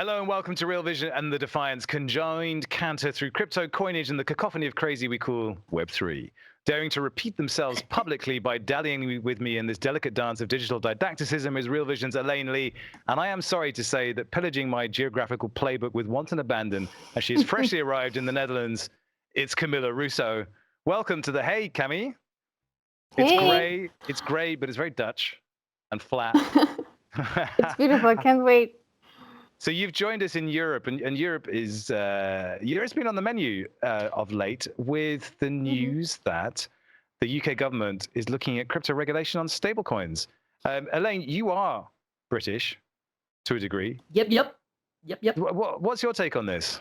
Hello and welcome to Real Vision and the Defiant's conjoined canter through crypto coinage and the cacophony of crazy we call Web3. Daring to repeat themselves publicly by dallying with me in this delicate dance of digital didacticism is Real Vision's Elaine Lee, and I am sorry to say that pillaging my geographical playbook with wanton abandon as she has freshly arrived in the Netherlands, it's Camilla Russo. Welcome to the Hey, Cammy. Hey. It's grey, but it's very Dutch and flat. It's beautiful. I can't wait. So you've joined us in Europe, and Europe's been on the menu of late with the news that the UK government is looking at crypto regulation on stablecoins. Elaine, you are British to a degree. Yep. What's your take on this?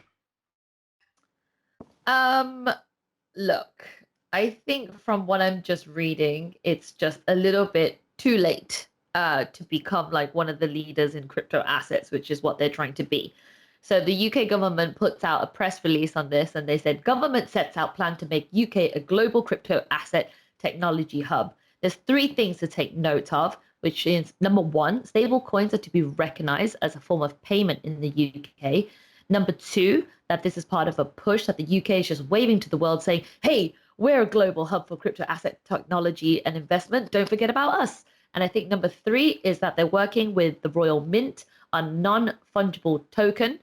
Look, I think from what I'm just reading, it's just a little bit too late to become like one of the leaders in crypto assets, which is what they're trying to be. So the UK government puts out a press release on this, and they said government sets out plan to make UK a global crypto asset technology hub. There's three things to take note of, which is number one, stable coins are to be recognized as a form of payment in the UK. Number two, that this is part of a push that the UK is just waving to the world saying, hey, we're a global hub for crypto asset technology and investment. Don't forget about us. And I think number three is that they're working with the Royal Mint on non-fungible token.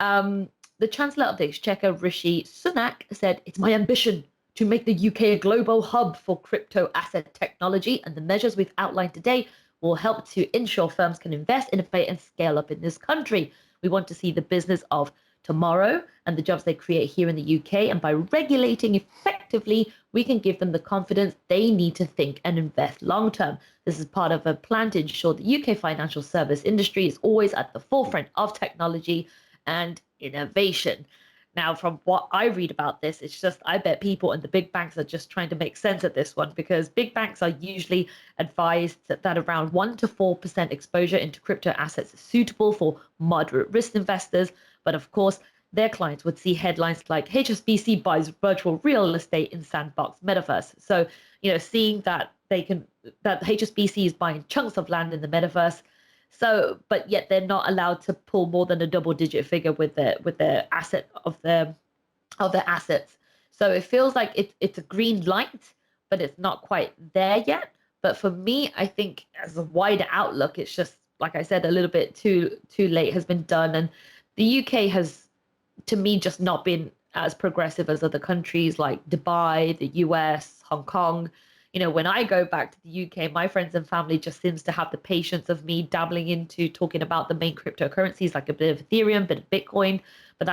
The Chancellor of the Exchequer, Rishi Sunak, said, it's my ambition to make the UK a global hub for crypto asset technology, and the measures we've outlined today will help to ensure firms can invest, innovate, and scale up in this country. We want to see the business of tomorrow and the jobs they create here in the UK. And by regulating effectively, we can give them the confidence they need to think and invest long term. This is part of a plan to ensure the UK financial service industry is always at the forefront of technology and innovation. Now, from what I read about this, it's just, I bet people and the big banks are just trying to make sense of this one, because big banks are usually advised that around 1 to 4% exposure into crypto assets is suitable for moderate risk investors. But of course, their clients would see headlines like HSBC buys virtual real estate in Sandbox metaverse. So, seeing that that HSBC is buying chunks of land in the metaverse. So, but yet they're not allowed to pull more than a double-digit figure with their asset of their assets. So it feels like it's a green light, but it's not quite there yet. But for me, I think as a wider outlook, it's just, like I said, a little bit too late has been done, and the UK has, to me, just not been as progressive as other countries like Dubai, the US, Hong Kong. When I go back to the UK, my friends and family just seems to have the patience of me dabbling into talking about the main cryptocurrencies, like a bit of Ethereum, bit of Bitcoin, but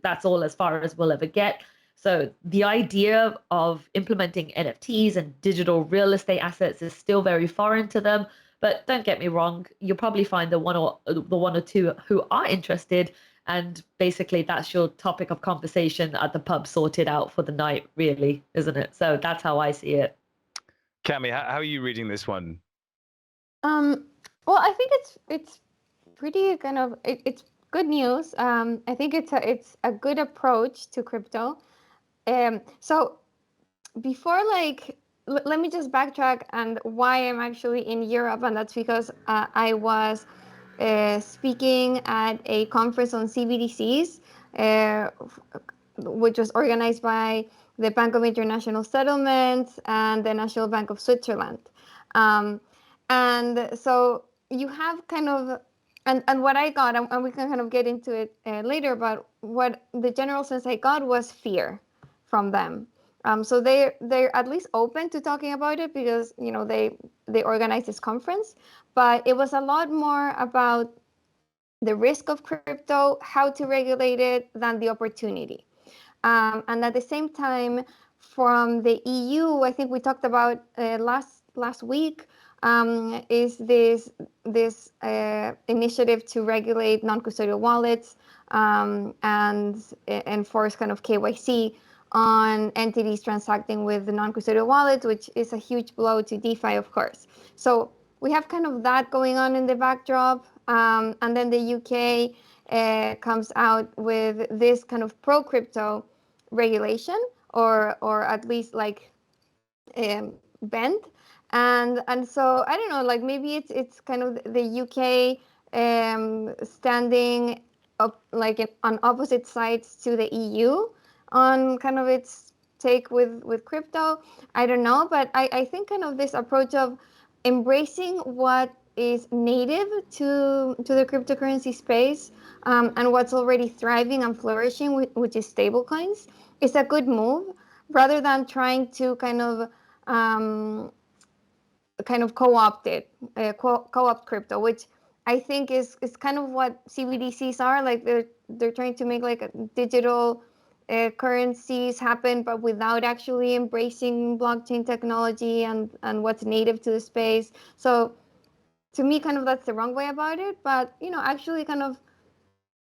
that's all as far as we'll ever get. So the idea of implementing NFTs and digital real estate assets is still very foreign to them. But don't get me wrong, you'll probably find the one or two who are interested, and basically that's your topic of conversation at the pub sorted out for the night, really, isn't it? So that's how I see it. Cammy, how are you reading this one? Well, I think it's pretty it's good news. I think it's a good approach to crypto. So before, let me just backtrack and why I'm actually in Europe, and that's because I was speaking at a conference on CBDCs, which was organized by the Bank of International Settlements and the National Bank of Switzerland. And so you have kind of, and what I got, and we can kind of get into it later, but what the general sense I got was fear from them. So they're at least open to talking about it because, they organized this conference, but it was a lot more about the risk of crypto, how to regulate it, than the opportunity. And at the same time, from the EU, I think we talked about last week, is this initiative to regulate non-custodial wallets and enforce kind of KYC on entities transacting with the non-custodial wallets, which is a huge blow to DeFi, of course. So we have kind of that going on in the backdrop, and then the UK comes out with this kind of pro-crypto regulation, or at least bend, and so I don't know, maybe it's kind of the UK standing on opposite sides to the EU on kind of its take with crypto. I don't know, but I think kind of this approach of embracing what is native to the cryptocurrency space, and what's already thriving and flourishing, which is stablecoins, is a good move, rather than trying to kind of co-opt it, co-opt crypto, which I think is kind of what CBDCs are. Like they're trying to make like a digital currencies happen, but without actually embracing blockchain technology and what's native to the space. So to me, kind of that's the wrong way about it. But actually kind of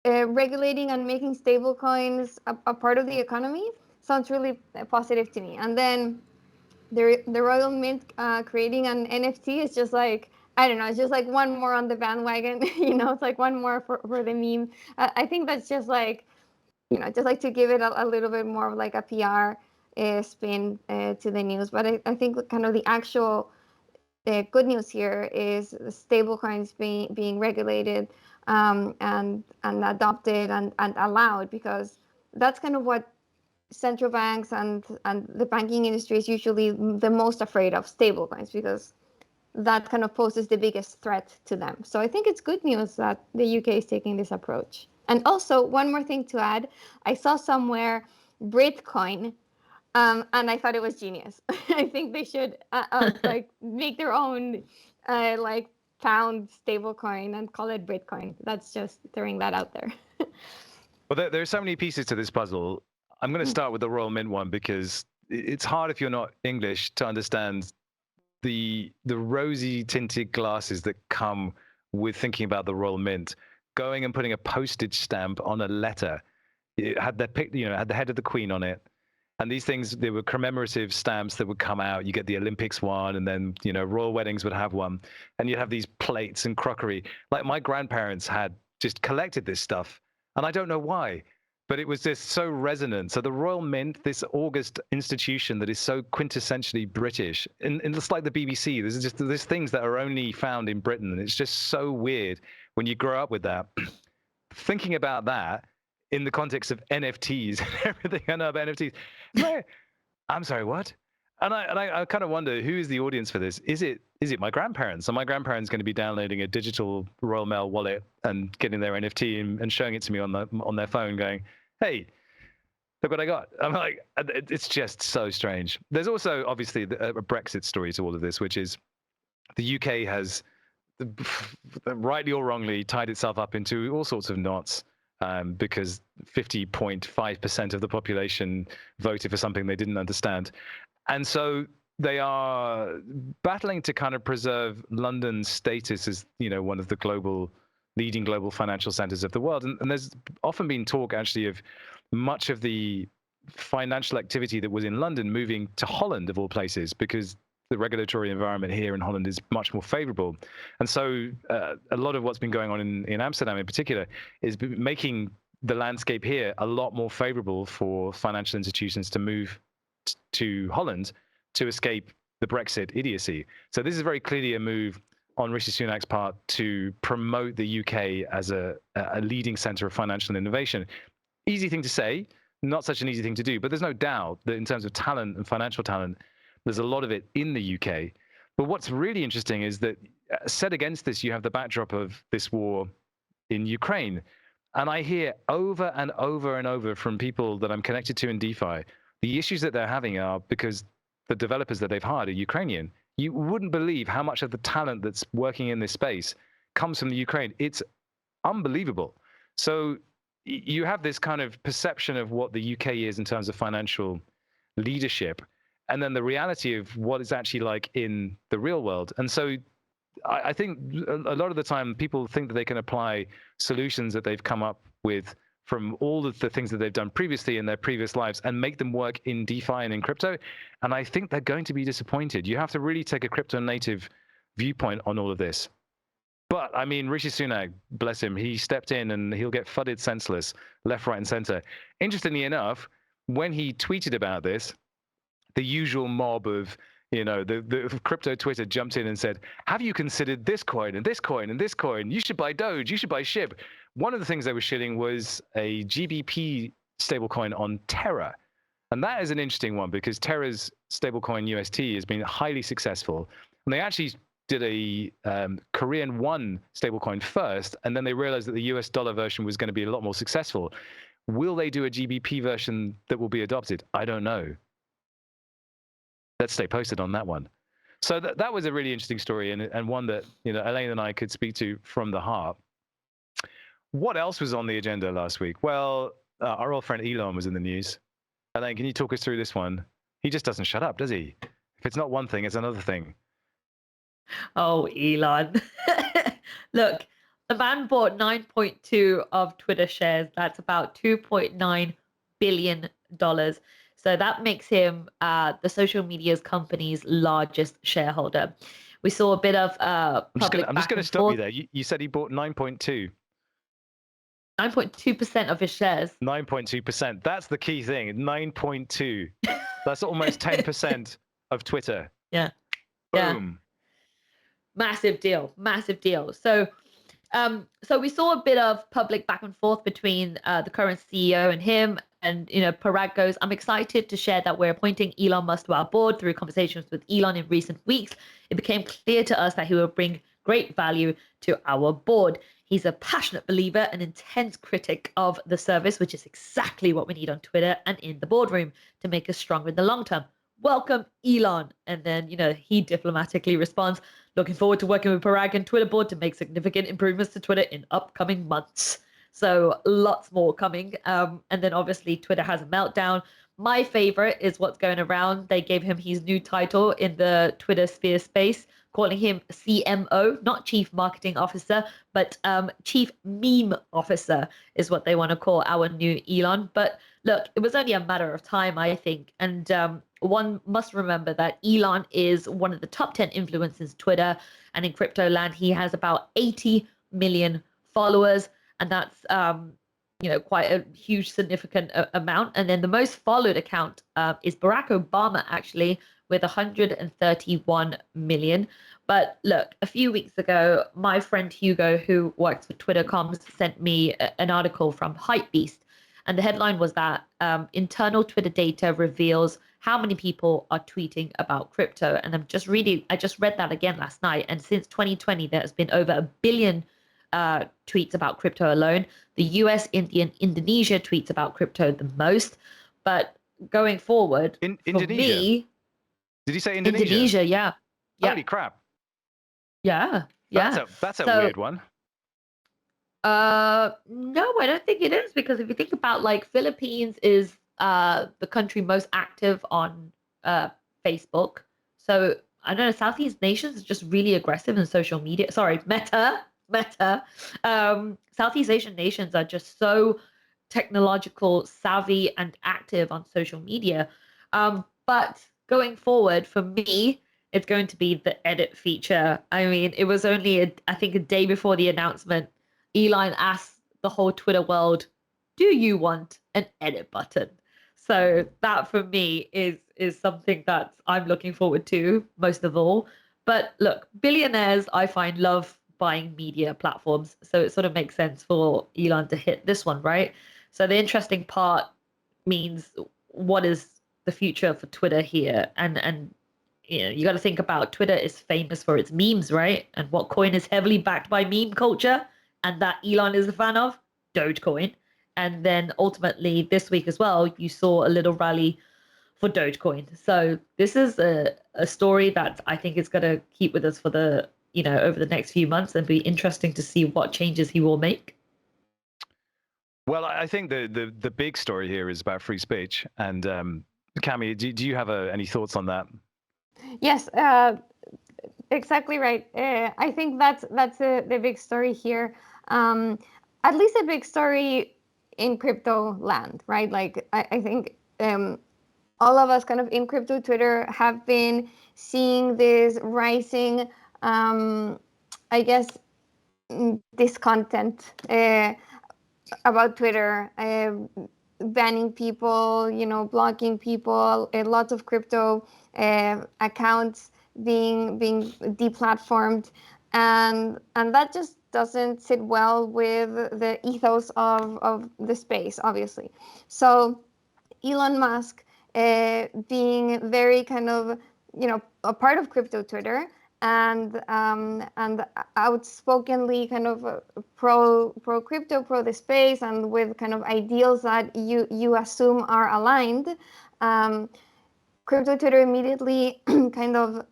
regulating and making stable coins a part of the economy sounds really positive to me. And then the Royal Mint creating an NFT is just like, I don't know, it's just like one more on the bandwagon. It's like one more for the meme. I think that's just like, just like to give it a little bit more of like a PR spin to the news. But I think kind of the actual good news here is the stable coins being regulated and adopted and allowed, because that's kind of what central banks and the banking industry is usually the most afraid of, stablecoins, because that kind of poses the biggest threat to them. So I think it's good news that the UK is taking this approach. And also, one more thing to add, I saw somewhere Britcoin, and I thought it was genius. I think they should like make their own like pound stablecoin and call it Britcoin. That's just throwing that out there. Well, there are so many pieces to this puzzle. I'm going to start with the Royal Mint one, because it's hard if you're not English to understand the rosy tinted glasses that come with thinking about the Royal Mint. Going and putting a postage stamp on a letter, it had had the head of the Queen on it, and these things, they were commemorative stamps that would come out. You get the Olympics one, and then royal weddings would have one, and you'd have these plates and crockery. Like my grandparents had just collected this stuff, and I don't know why, but it was just so resonant. So the Royal Mint, this august institution that is so quintessentially British, and it's like the BBC. There's things that are only found in Britain, and it's just so weird when you grow up with that. Thinking about that in the context of NFTs and everything I know about NFTs, I'm sorry, what? And I kind of wonder, who is the audience for this? Is it my grandparents? Are my grandparents going to be downloading a digital Royal Mail wallet and getting their NFT and showing it to me on their phone, going, "Hey, look what I got"? I'm like, it's just so strange. There's also obviously a Brexit story to all of this, which is the UK has, rightly or wrongly, tied itself up into all sorts of knots. Because 50.5% of the population voted for something they didn't understand. And so they are battling to kind of preserve London's status as, one of the leading global financial centers of the world. And there's often been talk, actually, of much of the financial activity that was in London moving to Holland, of all places, because the regulatory environment here in Holland is much more favorable. And so a lot of what's been going on in Amsterdam in particular is making the landscape here a lot more favorable for financial institutions to move to Holland to escape the Brexit idiocy. So this is very clearly a move on Rishi Sunak's part to promote the UK as a leading center of financial innovation. Easy thing to say, not such an easy thing to do, but there's no doubt that in terms of talent and financial talent, there's a lot of it in the UK. But what's really interesting is that set against this, you have the backdrop of this war in Ukraine. And I hear over and over and over from people that I'm connected to in DeFi, the issues that they're having are because the developers that they've hired are Ukrainian. You wouldn't believe how much of the talent that's working in this space comes from the Ukraine. It's unbelievable. So you have this kind of perception of what the UK is in terms of financial leadership, and then the reality of what it's actually like in the real world. And so I think a lot of the time people think that they can apply solutions that they've come up with from all of the things that they've done previously in their previous lives and make them work in DeFi and in crypto. And I think they're going to be disappointed. You have to really take a crypto native viewpoint on all of this. But I mean, Rishi Sunak, bless him, he stepped in and he'll get fudded senseless left, right, and center. Interestingly enough, when he tweeted about this, the usual mob of, the crypto Twitter jumped in and said, "Have you considered this coin and this coin and this coin? You should buy Doge, you should buy SHIB." one of the things they were shilling was a GBP stablecoin on Terra. And that is an interesting one because Terra's stablecoin UST has been highly successful. And they actually did a Korean won stablecoin first, and then they realized that the US dollar version was going to be a lot more successful. Will they do a GBP version that will be adopted? I don't know. Let's stay posted on that one. So that was a really interesting story, and one that Elaine and I could speak to from the heart. What else was on the agenda last week? Well, our old friend Elon was in the news. Elaine, can you talk us through this one? He just doesn't shut up, does he? If it's not one thing, it's another thing. Oh, Elon. Look, the man bought 9.2 of Twitter shares. That's about $2.9 billion. So that makes him the social media's company's largest shareholder. We saw a bit of I'm just going to stop you there. You said he bought 9.2. 9.2% of his shares. 9.2%. That's the key thing. 9.2. That's almost 10% of Twitter. Yeah. Boom. Yeah. Massive deal. Massive deal. So we saw a bit of public back and forth between the current CEO and him. And, Parag goes, I'm excited to share that we're appointing Elon Musk to our board. Through conversations with Elon in recent weeks, it became clear to us that he will bring great value to our board. He's a passionate believer, an intense critic of the service, which is exactly what we need on Twitter and in the boardroom to make us stronger in the long term. Welcome, Elon. And then, he diplomatically responds, looking forward to working with Parag and Twitter board to make significant improvements to Twitter in upcoming months. So lots more coming. And then obviously Twitter has a meltdown. My favorite is what's going around. They gave him his new title in the Twitter sphere space, calling him CMO, not Chief Marketing Officer, but Chief Meme Officer is what they want to call our new Elon. But look, it was only a matter of time, I think. And one must remember that Elon is one of the top 10 influencers Twitter. And in crypto land, he has about 80 million followers. And that's, quite a huge, significant amount. And then the most followed account is Barack Obama, actually, with 131 million. But look, a few weeks ago, my friend Hugo, who works for Twitter Comms, sent me an article from Hypebeast. And the headline was that internal Twitter data reveals how many people are tweeting about crypto. And I just read that again last night. And since 2020, there has been over 1 billion tweets about crypto alone. The US, India, and Indonesia tweets about crypto the most. But going forward, Indonesia? Me, did you say Indonesia? Indonesia, yeah. Holy crap. Yeah. That's a weird one. No, I don't think it is, because if you think about, like, Philippines is the country most active on Facebook. So I don't know, Southeast nations is just really aggressive in social media. Sorry, Meta. Southeast Asian nations are just so technological savvy and active on social media. But going forward, for me, it's going to be the edit feature. I mean, it was only, I think, a day before the announcement, Elon asked the whole Twitter world, do you want an edit button? So that for me is something that I'm looking forward to most of all. But look, billionaires, I find, love buying media platforms. So it sort of makes sense for Elon to hit this one, right? So the interesting part means, what is the future for Twitter here? And you got to think about, Twitter is famous for its memes, right? And what coin is heavily backed by meme culture and that Elon is a fan of? Dogecoin. And then ultimately this week as well, you saw a little rally for Dogecoin. So this is a story that I think is going to keep with us for the, over the next few months, and be interesting to see what changes he will make. Well, I think the big story here is about free speech. And Cami, do you have any thoughts on that? Yes, exactly right. I think that's the big story here. At least a big story in crypto land, right? Like I think all of us kind of in crypto Twitter have been seeing this rising, I guess, discontent about Twitter, banning people, blocking people, lots of crypto accounts being deplatformed, and that just doesn't sit well with the ethos of the space, obviously. So Elon Musk, being very kind of, a part of crypto Twitter, and outspokenly kind of pro crypto, pro the space, and with kind of ideals that you assume are aligned. Crypto Twitter immediately kind of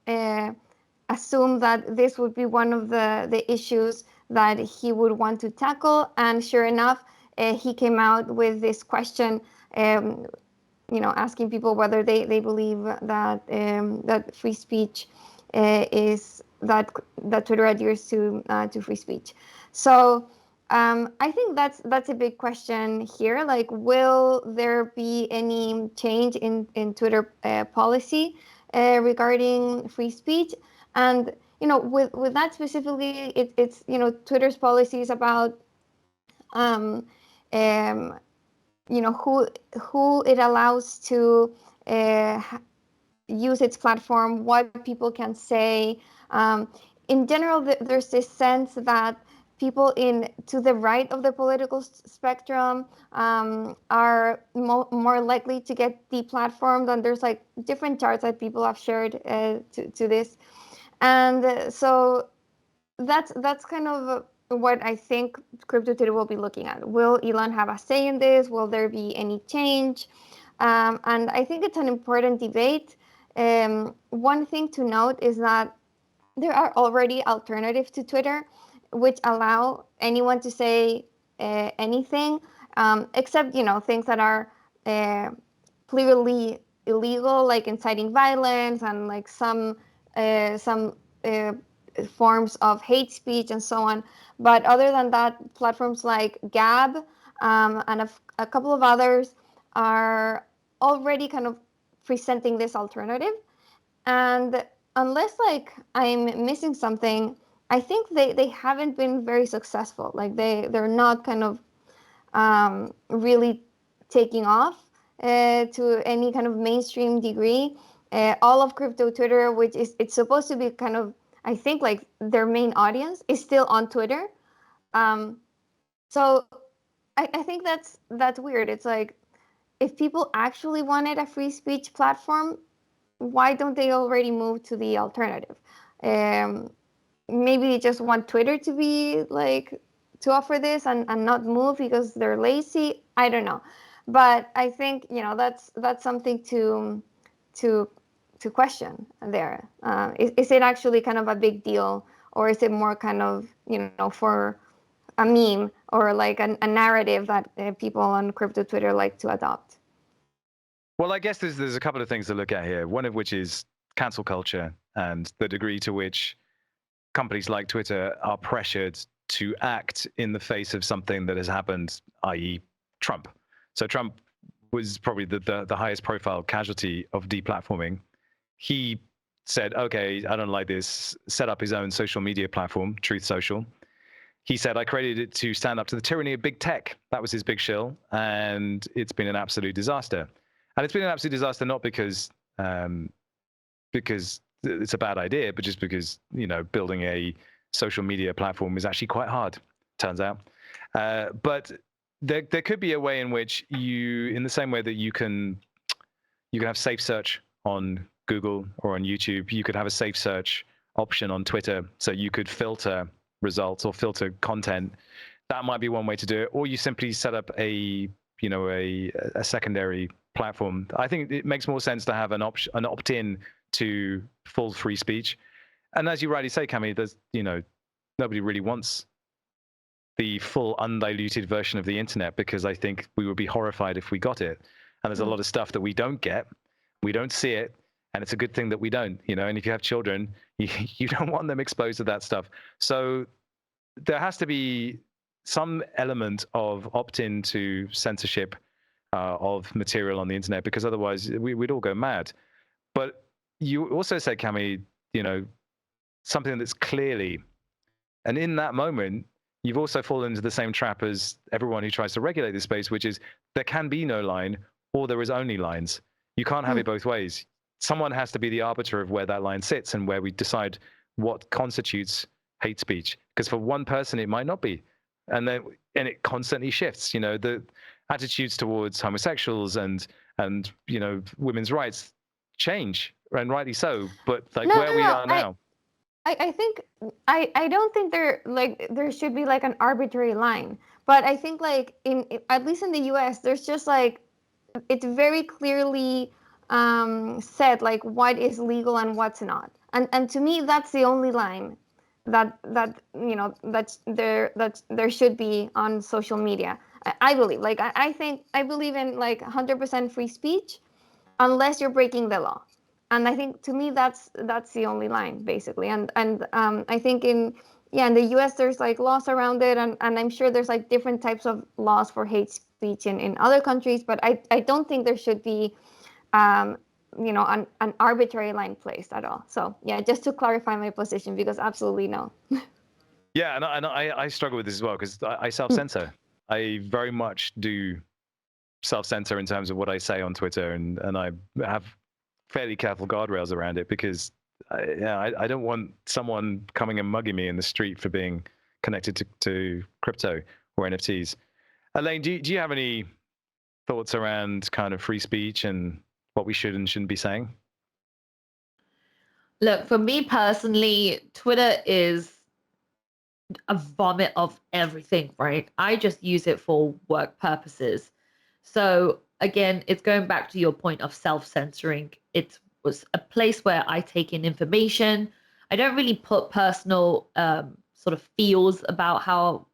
assumed that this would be one of the issues that he would want to tackle, and sure enough, he came out with this question, asking people whether they believe that that free speech is that Twitter adheres to free speech. So I think that's a big question here. Like, will there be any change in Twitter policy regarding free speech? And with that specifically, it's Twitter's policies about who it allows to use its platform, what people can say. In general, there's this sense that people to the right of the political spectrum are more likely to get deplatformed, and there's like different charts that people have shared to this, and so that's kind of what I think crypto Twitter will be looking at. Will Elon have a say in this? Will there be any change? And I think it's an important debate. One thing to note is that there are already alternatives to Twitter, which allow anyone to say anything, except things that are clearly illegal, like inciting violence and like some forms of hate speech and so on. But other than that, platforms like Gab and a couple of others are already kind of presenting this alternative. And unless like I'm missing something, I think they haven't been very successful. Like they're not kind of really taking off to any kind of mainstream degree. All of crypto Twitter, which it's supposed to be kind of, I think, like their main audience, is still on Twitter. So I think that's weird. It's like, if people actually wanted a free speech platform, why don't they already move to the alternative? Maybe they just want Twitter to be like, to offer this and not move because they're lazy. I don't know. But I think, that's something to question there. Is it actually kind of a big deal, or is it more kind of, for a meme or like a narrative that people on crypto Twitter like to adopt? Well, I guess there's a couple of things to look at here. One of which is cancel culture and the degree to which companies like Twitter are pressured to act in the face of something that has happened, i.e. Trump. So Trump was probably the highest profile casualty of deplatforming. He said, okay, I don't like this, set up his own social media platform, Truth Social. He said, I created it to stand up to the tyranny of big tech. That was his big shill, and it's been an absolute disaster. And it's been an absolute disaster not because it's a bad idea, but just because, building a social media platform is actually quite hard, turns out. But there could be a way in which in the same way that you can have safe search on Google or on YouTube, you could have a safe search option on Twitter, so you could filter results or filter content. That might be one way to do it. Or you simply set up a secondary platform. I think it makes more sense to have an opt-in to full free speech. And as you rightly say, Cami, there's nobody really wants the full undiluted version of the internet, because I think we would be horrified if we got it. And there's a lot of stuff that we don't get, we don't see it, and it's a good thing that we don't. And if you have children, you don't want them exposed to that stuff. So there has to be some element of opt-in to censorship of material on the internet, because otherwise we'd all go mad. But you also said, Cami, something that's clearly, and in that moment, you've also fallen into the same trap as everyone who tries to regulate this space, which is there can be no line, or there is only lines. You can't have it both ways. Someone has to be the arbiter of where that line sits and where we decide what constitutes hate speech. because for one person it might not be, and it constantly shifts. The attitudes towards homosexuals and women's rights change, and rightly so. But like No, where no, we no. are now, I think I don't think there should be like an arbitrary line, but I think like at least in the US there's just like it's very clearly said like what is legal and what's not, and to me that's the only line that that there should be on social media. I believe like I believe in like 100% free speech unless you're breaking the law, and I think to me that's the only line basically. And I think in the US there's like laws around it, and I'm sure there's like different types of laws for hate speech in other countries, but I don't think there should be an arbitrary line placed at all. So yeah, just to clarify my position, because absolutely no. yeah, and I struggle with this as well, because I self-censor. I very much do self-censor in terms of what I say on Twitter, and I have fairly careful guardrails around it, because I don't want someone coming and mugging me in the street for being connected to crypto or NFTs. Elaine, do you have any thoughts around kind of free speech and what we should and shouldn't be saying? Look, for me personally, Twitter is a vomit of everything, right? I just use it for work purposes. So again, it's going back to your point of self-censoring. It was a place where I take in information. I don't really put personal sort of feels about how,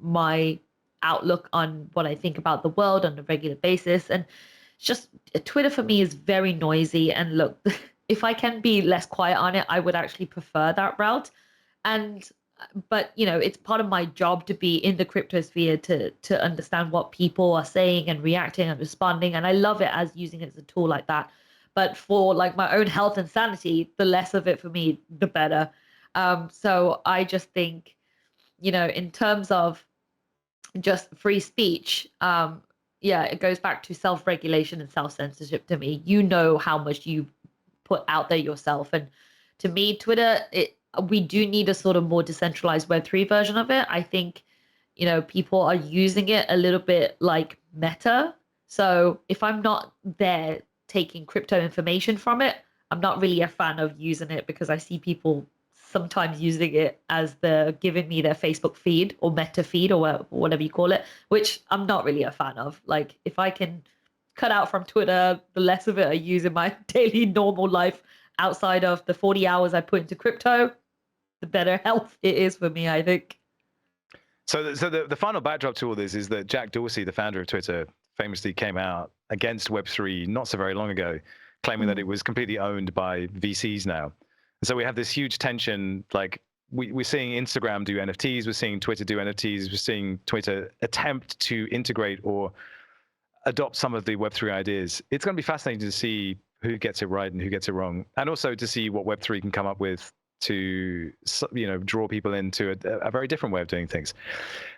my outlook on what I think about the world on a regular basis. And it's just Twitter for me is very noisy. And look, if I can be less quiet on it, I would actually prefer that route. But it's part of my job to be in the cryptosphere to understand what people are saying and reacting and responding, and I love it as using it as a tool like that. But for like my own health and sanity, the less of it for me, the better. So I just think, in terms of just free speech, it goes back to self-regulation and self-censorship to me. How much you put out there yourself, and to me, Twitter, we do need a sort of more decentralized Web3 version of it. I think, people are using it a little bit like Meta. So if I'm not there taking crypto information from it, I'm not really a fan of using it, because I see people sometimes using it as they're giving me their Facebook feed or Meta feed or whatever you call it, which I'm not really a fan of. Like, if I can cut out from Twitter, the less of it I use in my daily normal life outside of the 40 hours I put into crypto, the better health it is for me, I think. So the final backdrop to all this is that Jack Dorsey, the founder of Twitter, famously came out against Web3 not so very long ago, claiming that it was completely owned by VCs now. And so we have this huge tension. Like we're seeing Instagram do NFTs, we're seeing Twitter do NFTs, we're seeing Twitter attempt to integrate or adopt some of the Web3 ideas. It's going to be fascinating to see who gets it right and who gets it wrong, and also to see what Web3 can come up with to draw people into a very different way of doing things.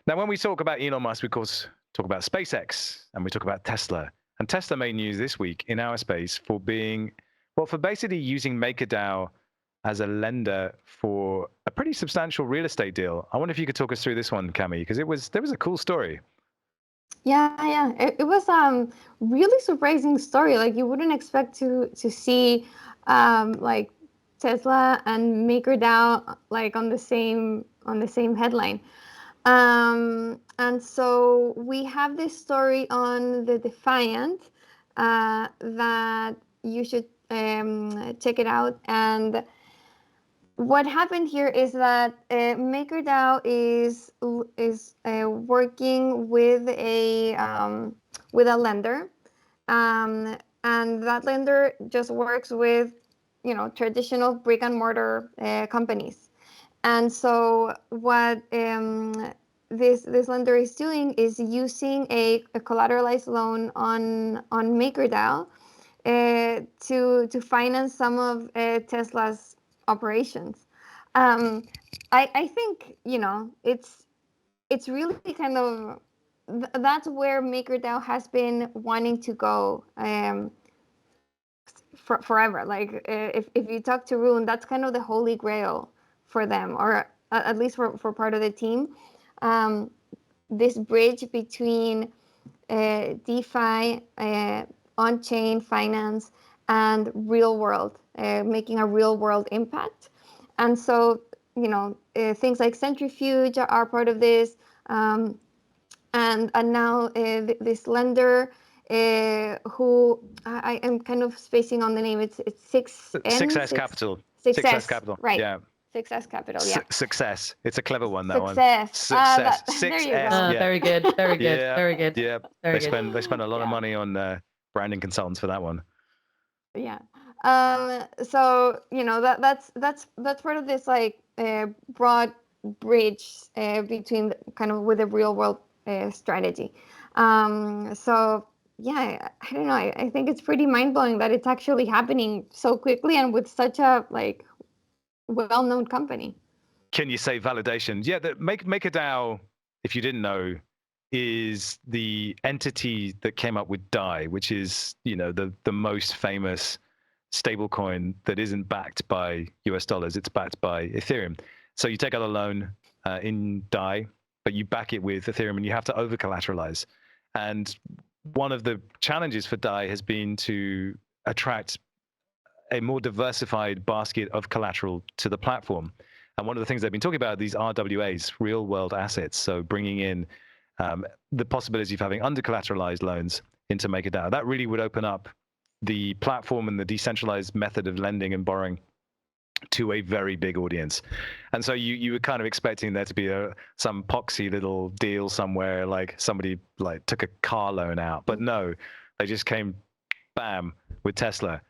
Now, when we talk about Elon Musk, we of course talk about SpaceX and we talk about Tesla. And Tesla made news this week in our space for basically using MakerDAO as a lender for a pretty substantial real estate deal. I wonder if you could talk us through this one, Cami, because there was a cool story. Yeah. It was really surprising story. Like you wouldn't expect to see like Tesla and MakerDAO like on the same headline. And so we have this story on the Defiant that you should check it out. And what happened here is that MakerDAO is working with a lender, and that lender just works with traditional brick and mortar companies. And so what this lender is doing is using a collateralized loan on MakerDAO to finance some of Tesla's operations. I think it's really kind of that's where MakerDAO has been wanting to go forever. Like if you talk to Rune, that's kind of the holy grail for them, or at least for part of the team, this bridge between DeFi, on-chain finance, and real world, making a real world impact. And so, things like Centrifuge are part of this. And now this lender who I am kind of spacing on the name. It's 6S Capital. 6S Capital. Right. Yeah. 6S Capital. Yeah. Success. It's a clever one. That Success. one. Success. There you go. Yeah. Very good. Very good. Yeah. Very good. Yeah. Very They good. spend a lot of money on branding consultants for that one. Yeah. So that's part of this like broad bridge between kind of with a real world strategy. So yeah, I don't know. I think it's pretty mind blowing that it's actually happening so quickly and with such a like well-known company. Can you say validation? Yeah, MakerDAO, if you didn't know, is the entity that came up with DAI, which is the most famous stablecoin that isn't backed by US dollars. It's backed by Ethereum. So you take out a loan in DAI, but you back it with Ethereum, and you have to over collateralize. And one of the challenges for DAI has been to attract a more diversified basket of collateral to the platform. And one of the things they've been talking about are these RWAs, real world assets. So bringing in the possibility of having under collateralized loans into MakerDAO. That really would open up the platform and the decentralized method of lending and borrowing to a very big audience. And so you were kind of expecting there to be some poxy little deal somewhere, like somebody like took a car loan out. But no, they just came bam with Tesla.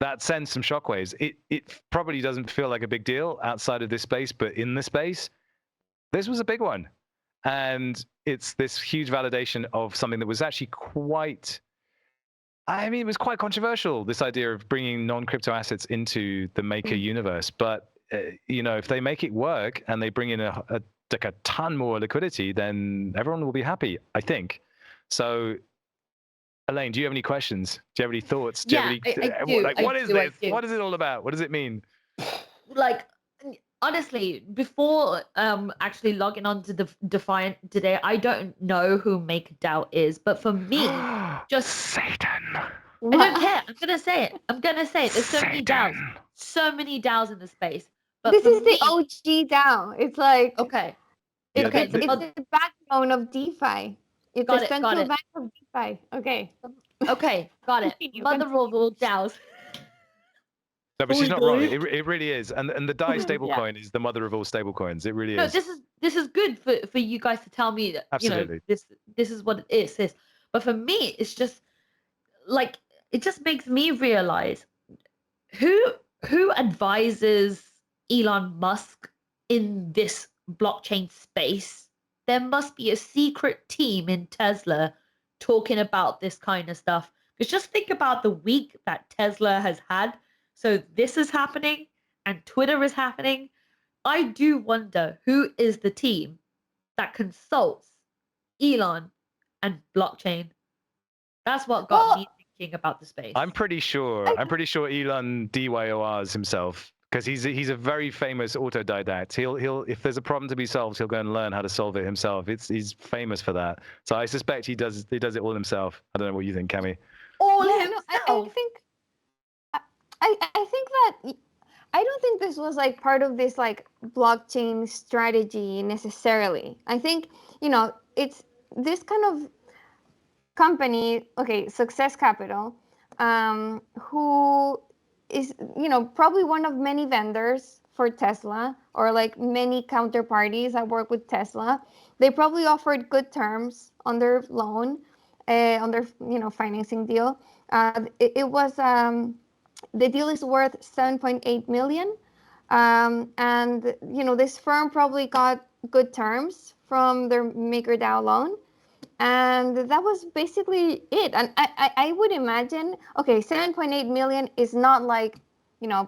That sends some shockwaves. It probably doesn't feel like a big deal outside of this space, but in this space, this was a big one. And it's this huge validation of something that was actually it was quite controversial, this idea of bringing non-crypto assets into the Maker universe. But, if they make it work and they bring in a ton more liquidity, then everyone will be happy, I think. So, Elaine, do you have any questions? Do you have any thoughts? Do you have any, I do. Like, what is this? What is it all about? What does it mean? Like, honestly, before actually logging on to the Defiant today, I don't know who MakerDAO is, but for me, just Satan. I don't care. I'm gonna say it. There's so many DAOs, Satan. so many DAOs in the space. But This for is me, the OG DAO. It's like okay. Yeah, Okay, it's the backbone of DeFi. It's Got the it, got central it. bank of DeFi. Okay. Okay, got it. Continue, Mother continue. of all DAOs. No, but she's not wrong. It really is. And the DAI Yeah. stablecoin is the mother of all stablecoins. It really No, is. this is good for you guys to tell me that Absolutely. this is what it is. But for me, it's just like it just makes me realize who advises Elon Musk in this blockchain space. There must be a secret team in Tesla talking about this kind of stuff. Because just think about the week that Tesla has had. So this is happening and Twitter is happening. I do wonder who is the team that consults Elon and blockchain. That's what got me thinking about the space. I'm pretty sure Elon DYORs himself, because he's a very famous autodidact. He'll if there's a problem to be solved, he'll go and learn how to solve it himself. He's famous for that. So I suspect he does it all himself. I don't know what you think, Cami. All Yeah, himself. no, I think that I don't think this was like part of this like blockchain strategy necessarily. I think, it's this kind of company, okay, Success Capital, who is, probably one of many vendors for Tesla or like many counterparties that work with Tesla. They probably offered good terms on their loan, on their, financing deal. It was, the deal is worth 7.8 million. And, this firm probably got good terms from their MakerDAO loan. And that was basically it. And I would imagine, okay, 7.8 million is not like,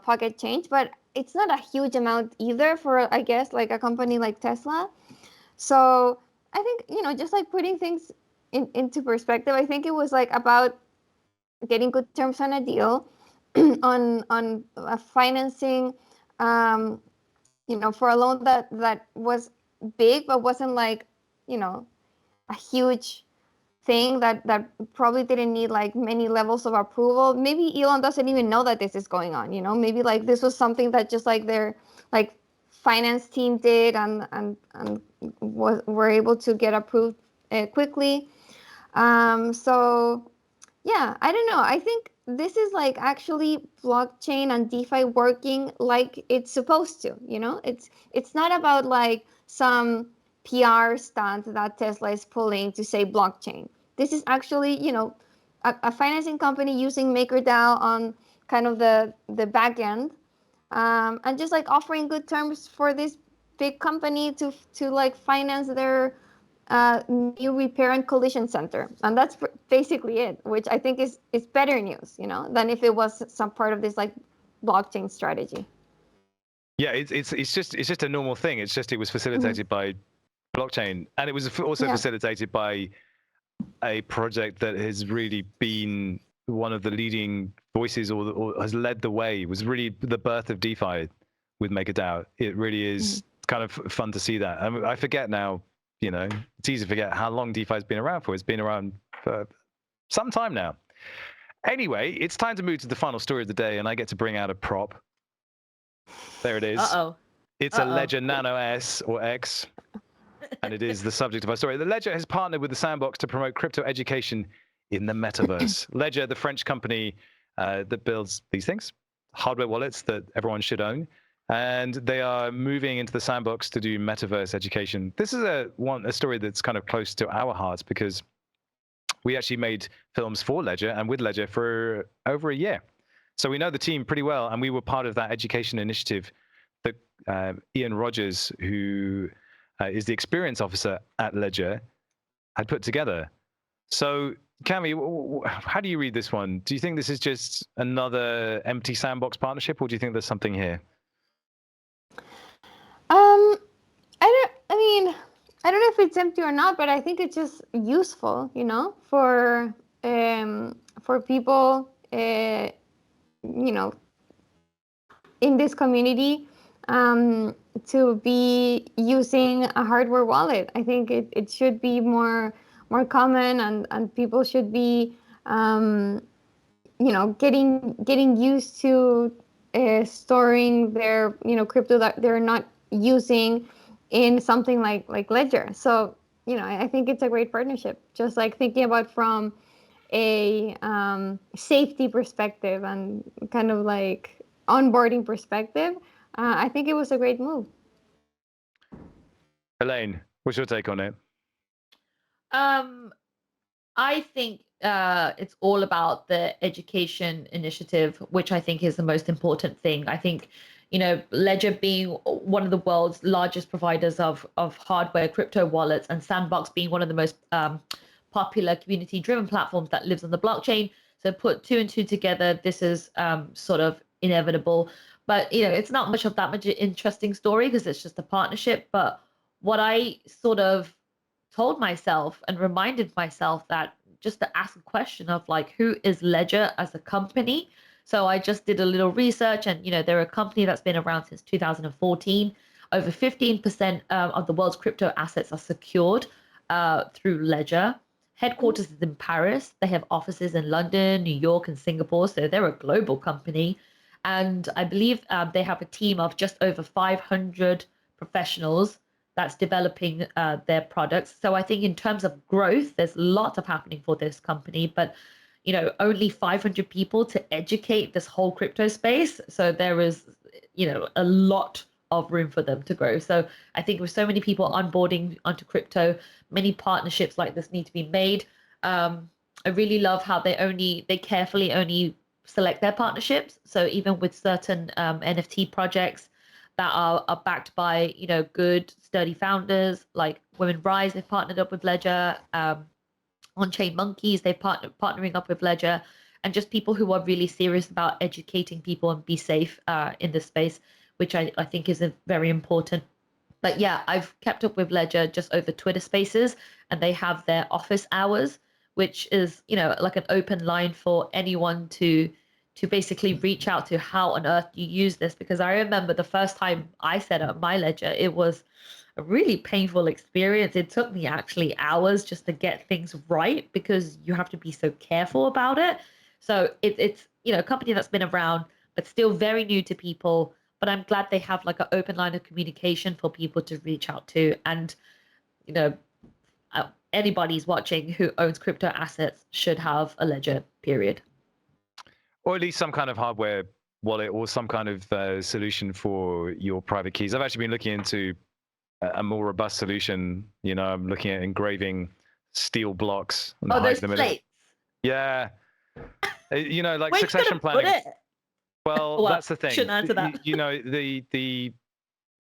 pocket change, but it's not a huge amount either for, I guess, like a company like Tesla. So I think, just like putting things into perspective, I think it was like about getting good terms on a deal, on a financing for a loan that was big, but wasn't like, a huge thing that probably didn't need like many levels of approval. Maybe Elon doesn't even know that this is going on. Maybe like this was something that just like their like finance team did and were able to get approved quickly. So yeah, I don't know. I think this is like actually blockchain and DeFi working like it's supposed to. It's not about like some PR stunt that Tesla is pulling to say blockchain. This is actually, a financing company using MakerDAO on kind of the back end, and just like offering good terms for this big company to like finance their new repair and collision center, and that's basically it. Which I think is better news, than if it was some part of this like blockchain strategy. Yeah, it's just a normal thing. It's just it was facilitated by blockchain, and it was also facilitated by a project that has really been one of the leading voices or has led the way. It was really the birth of DeFi with MakerDAO. It really is kind of fun to see that. I forget now, it's easy to forget how long DeFi has been around for. It's been around for some time now. Anyway, it's time to move to the final story of the day, and I get to bring out a prop. There it is. Uh-oh. It's a Ledger Nano S or X. And it is the subject of our story. The Ledger has partnered with the Sandbox to promote crypto education in the metaverse. Ledger, the French company that builds these things, hardware wallets that everyone should own, and they are moving into the Sandbox to do metaverse education. This is a story that's kind of close to our hearts because we actually made films for Ledger and with Ledger for over a year. So we know the team pretty well, and we were part of that education initiative that Ian Rogers, who is the experience officer at Ledger, had put together. So, Cami, how do you read this one? Do you think this is just another empty Sandbox partnership, or do you think there's something here? I don't know if it's empty or not, but I think it's just useful, for people, in this community, to be using a hardware wallet. I think it should be more common, and people should be getting used to storing their crypto that they're not using in something like Ledger. So I think it's a great partnership, just like thinking about from a safety perspective and kind of like onboarding perspective. I think it was a great move. Elaine, what's your take on it? I think it's all about the education initiative, which I think is the most important thing. I think, Ledger being one of the world's largest providers of hardware crypto wallets, and Sandbox being one of the most popular community-driven platforms that lives on the blockchain. So put two and two together, this is sort of inevitable. But, it's not much interesting story because it's just a partnership. But what I sort of told myself and reminded myself that just to ask a question of like, who is Ledger as a company? So I just did a little research, and they're a company that's been around since 2014. Over 15% of the world's crypto assets are secured through Ledger. Headquarters is in Paris. They have offices in London, New York, and Singapore. So they're a global company. And I believe they have a team of just over 500 professionals that's developing their products. So I think in terms of growth, there's lots of happening for this company, but only 500 people to educate this whole crypto space. So there is, a lot of room for them to grow. So I think with so many people onboarding onto crypto, many partnerships like this need to be made. I really love how they carefully only select their partnerships. So even with certain NFT projects that are backed by good sturdy founders like Women Rise, they've partnered up with Ledger. On-chain monkeys, they've partnering up with Ledger, and just people who are really serious about educating people and be safe in this space, which I think is very important. But yeah, I've kept up with Ledger just over Twitter Spaces, and they have their office hours, which is like an open line for anyone to to basically reach out to how on earth you use this, because I remember the first time I set up my ledger, it was a really painful experience. It took me actually hours just to get things right because you have to be so careful about it. So it's a company that's been around but still very new to people. But I'm glad they have like an open line of communication for people to reach out to. And anybody's watching who owns crypto assets should have a ledger, period. Or at least some kind of hardware wallet or some kind of solution for your private keys. I've actually been looking into a more robust solution. I'm looking at engraving steel blocks and those them plates. Yeah. Like Where succession planning. Well, that's the thing. Shouldn't answer that. The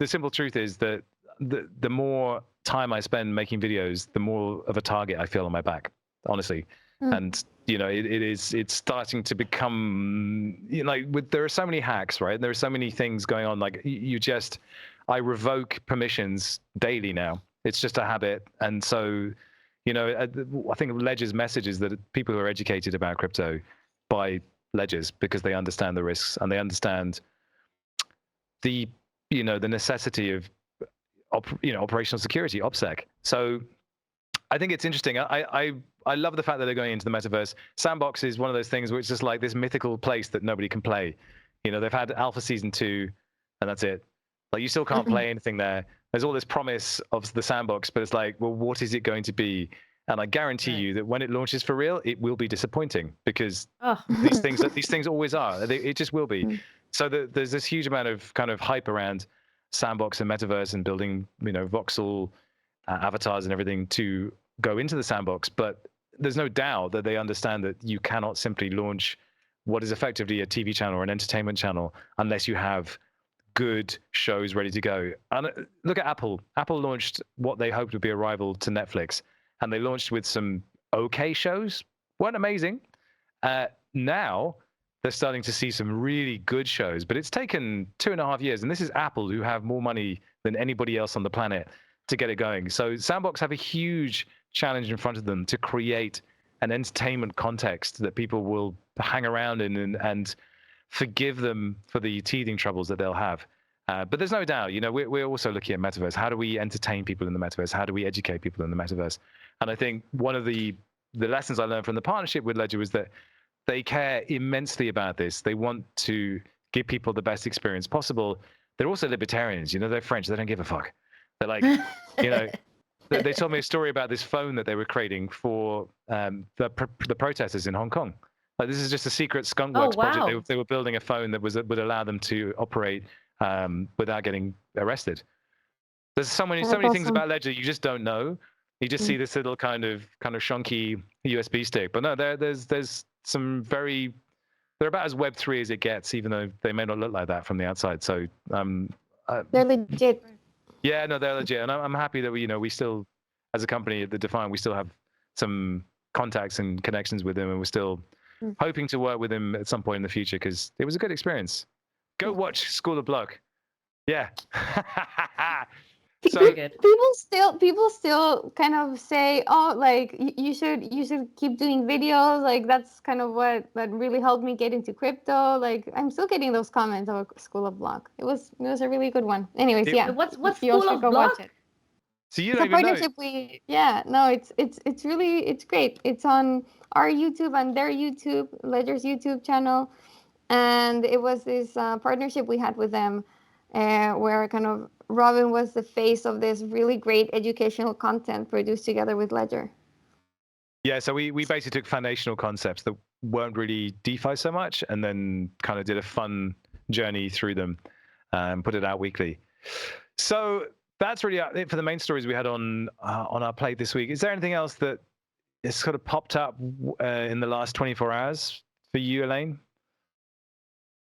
simple truth is that the more time I spend making videos, the more of a target I feel on my back, honestly. And it's starting to become there are so many hacks, right? There are so many things going on. Like I revoke permissions daily now. It's just a habit. And so, I think Ledger's message is that people who are educated about crypto buy ledgers because they understand the risks and they understand the necessity of operational security, OPSEC. So I think it's interesting. I love the fact that they're going into the metaverse. Sandbox is one of those things where it's just like this mythical place that nobody can play. They've had alpha season 2 and that's it. Like you still can't play anything there. There's all this promise of the Sandbox, but it's like, well, what is it going to be? And I guarantee you that when it launches for real, it will be disappointing because these things always are. It just will be. So there's this huge amount of kind of hype around Sandbox and metaverse and building, voxel avatars and everything to go into the Sandbox. But there's no doubt that they understand that you cannot simply launch what is effectively a TV channel or an entertainment channel unless you have good shows ready to go. And look at Apple. Apple launched what they hoped would be a rival to Netflix, and they launched with some okay shows. Weren't amazing. Now they're starting to see some really good shows, but it's taken 2.5 years, and this is Apple, who have more money than anybody else on the planet to get it going. So Sandbox have a huge challenge in front of them to create an entertainment context that people will hang around in and forgive them for the teething troubles that they'll have. But there's no doubt, we're also looking at metaverse. How do we entertain people in the metaverse? How do we educate people in the metaverse? And I think one of the lessons I learned from the partnership with Ledger was that they care immensely about this. They want to give people the best experience possible. They're also libertarians. They're French. They don't give a fuck. They're like, they told me a story about this phone that they were creating for the protesters in Hong Kong. Like, this is just a secret skunkworks project. They were building a phone that would allow them to operate without getting arrested. There's so many things about Ledger you just don't know. You just see this little kind of shonky USB stick. But no, there's some they're about as Web3 as it gets, even though they may not look like that from the outside. So they're legit. Yeah, no, they're legit, and I'm happy that we still, as a company at the Defiant, we still have some contacts and connections with them, and we're still hoping to work with them at some point in the future because it was a good experience. Go watch School of Block. Yeah. So very good. People still kind of say, oh, like you should keep doing videos. Like that's kind of what really helped me get into crypto. Like I'm still getting those comments about School of Block. It was a really good one. Anyways, yeah. What's you School of go Block? watch it. So you It's don't a even partnership it's really great. It's on our YouTube and their YouTube, Ledger's YouTube channel, and it was this partnership we had with them, where kind of Robin was the face of this really great educational content produced together with Ledger. Yeah, so we basically took foundational concepts that weren't really DeFi so much, and then kind of did a fun journey through them and put it out weekly. So that's really it for the main stories we had on our plate this week. Is there anything else that has sort of popped up in the last 24 hours for you, Elaine?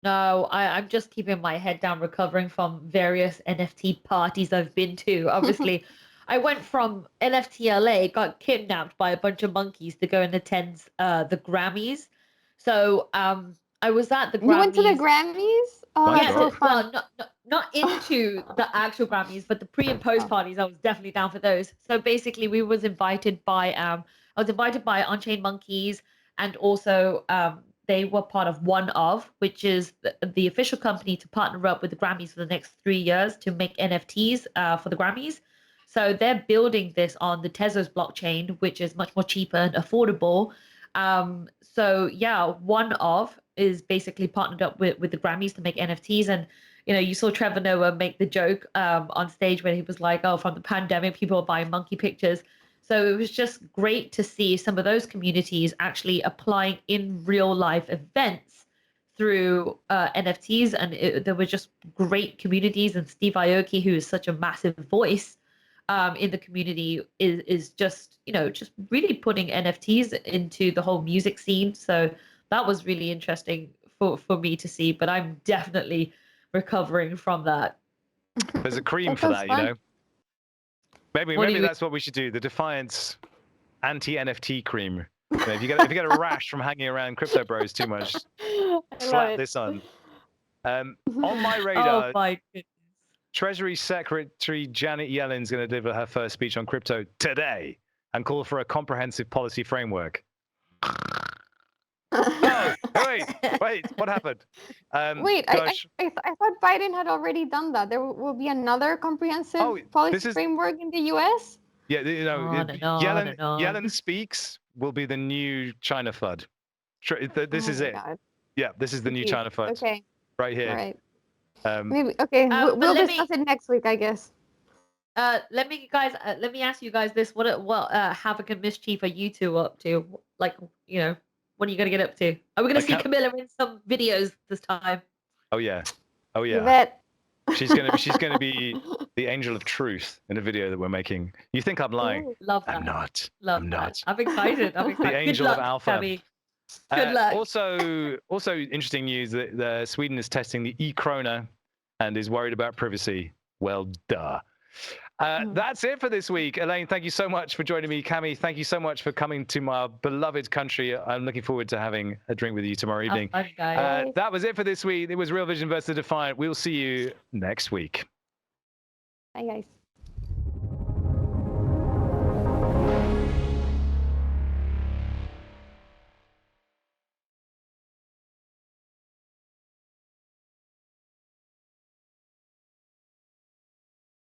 No, I'm just keeping my head down, recovering from various NFT parties I've been to. Obviously, I went from NFT LA, got kidnapped by a bunch of monkeys to go and attend the Grammys. So I was at the Grammys. You went to the Grammys? Oh, that's so fun. Well, not into the actual Grammys, but the pre and post parties. I was definitely down for those. So basically, I was invited by Unchained Monkeys and also they were part of One Of, which is the official company to partner up with the Grammys for the next 3 years to make NFTs for the Grammys. So they're building this on the Tezos blockchain, which is much more cheaper and affordable. So yeah, One Of is basically partnered up with the Grammys to make NFTs. And you saw Trevor Noah make the joke on stage when he was like, "Oh, from the pandemic, people are buying monkey pictures." So it was just great to see some of those communities actually applying in real life events through NFTs, and there were just great communities. And Steve Aoki, who is such a massive voice in the community, is just just really putting NFTs into the whole music scene. So that was really interesting for me to see. But I'm definitely recovering from that. There's a cream for that, fun. Maybe that's what we should do. The Defiance anti-NFT cream. If you get a rash from hanging around Crypto Bros too much, slap this on. On my radar, Oh my goodness. Treasury Secretary Janet Yellen's going to deliver her first speech on crypto today and call for a comprehensive policy framework. Oh, wait, what happened? Wait, I thought Biden had already done that. There will be another comprehensive policy framework in the U.S.? Yeah, Yellen Yellen speaks will be the new China FUD. This is it. God. Yeah, this is the new China FUD. Okay. Right here. All right. Maybe. Okay. We'll discuss it next week, I guess. Let me ask you guys this: what havoc and mischief are you two up to? Like, what are you gonna get up to? Are we gonna see Camilla in some videos this time? Oh yeah. You bet. She's gonna be the angel of truth in a video that we're making. You think I'm lying? Ooh, love that. I'm not. I'm not. I'm excited. The angel Good luck, of alpha. Tammy. Good luck. Also interesting news that Sweden is testing the e-krona and is worried about privacy. Well, duh. That's it for this week. Elaine, thank you so much for joining me. Cami, thank you so much for coming to my beloved country. I'm looking forward to having a drink with you tomorrow evening. Fun, guys. That was it for this week. It was Real Vision versus Defiant. We'll see you next week. Bye, guys.